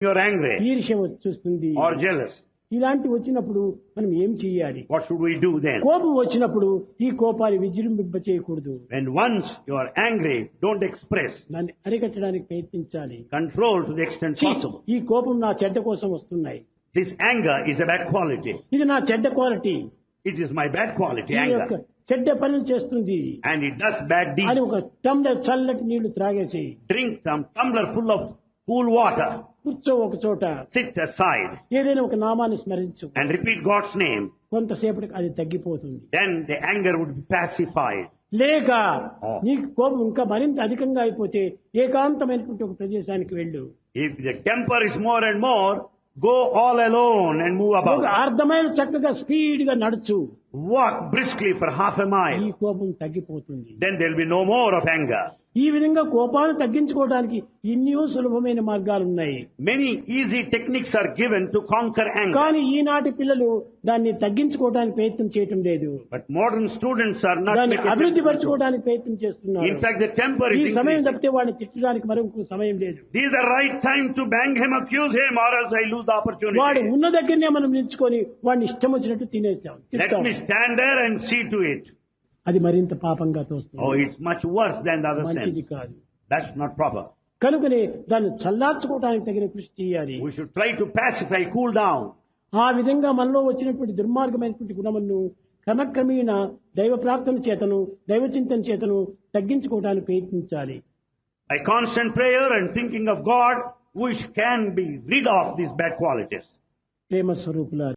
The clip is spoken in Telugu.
you're angry ఈర్ష్య వచ్చేస్తుంది. or jealous, ఇలాంటి వచ్చినప్పుడు మనం ఏం చేయాలి? what should we do then? కోపం వచ్చినప్పుడు ఈ కోపాన్ని విజృంభింప చేయకూడదు. When once you are angry, don't express. దాన్ని అరికట్టడానికి ప్రయత్నించాలి. Control to the extent ఛీ, possible. ఈ కోపం నా చెడ్డ కోసం వస్తున్నాయి. This anger is a bad quality. ఇది నా చెడ్డ quality. It is my bad quality, ఈ యొక్క anger. చెడ్డ పనులు చేస్తుంది And it does bad అని deeds. ఒక టంబ్లర్ చల్లటి నీళ్లు త్రాగేసి Drink some tumbler full of cool water. కూర్చో ఒక చోట, Sit aside ఏదైనా ఒక నామాన్ని స్మరించు. and repeat God's name. కొంతసేపటికి అది తగ్గిపోతుంది. Then the anger would be pacified. లేక Oh. నీకు కోపం ఇంకా మరింత అధికంగా అయిపోతే ఏకాంతమైనటువంటి ఒక ప్రదేశానికి వెళ్ళు. If the temper is more and more, go all alone and move ఒక about. అర్థమైన చక్కగా స్పీడ్ గా నడుచు. Walk briskly for half a ఈ mile. కోపం తగ్గిపోతుంది. Then there will be no more of anger. ఈ విధంగా కోపాన్ని తగ్గించుకోవడానికి ఎన్నో సులభమైన మార్గాలు ఉన్నాయి. Many easy techniques are given to conquer anger. కానీ ఈనాటి పిల్లలు దాన్ని తగ్గించుకోవడానికి ప్రయత్నం చేయటం లేదు. But modern students are not దాన్ని making అభివృద్ధి attempt to do. పరచుకోవడానికి ప్రయత్నం చేస్తున్నారు. In fact, the temper ఈ is సమయం increasing. తప్పితే వాడిని తిట్టడానికి మరొక సమయం లేదు. This is the right time to bang him, accuse him, or else I lose the వాడు opportunity. ఉన్న దగ్గరనే మనం నిల్చుకొని వాడిని ఇష్టం వచ్చినట్టు తినేస్తాం. Let me stand there and see to it. అది మరింత పాపంగా Oh, తోస్తుంది. it's much worse than the other మంచిది sense. కాదు. That's not proper. కనుకనే దాన్ని చల్లార్చుకోవడానికి తగిన కృషి చేయాలి. We should try to pacify, cool down. ఆ విధంగా మనలో వచ్చినటువంటి దుర్మార్గమైనటువంటి గుణములను క్రమక్రమేణా దైవ ప్రార్థన చేతను దైవ చింతన చేతను తగ్గించుకోవడానికి ప్రయత్నించాలి. By constant prayer and thinking of God, we can be rid of these bad qualities. ప్రేమ స్వరూపులారా,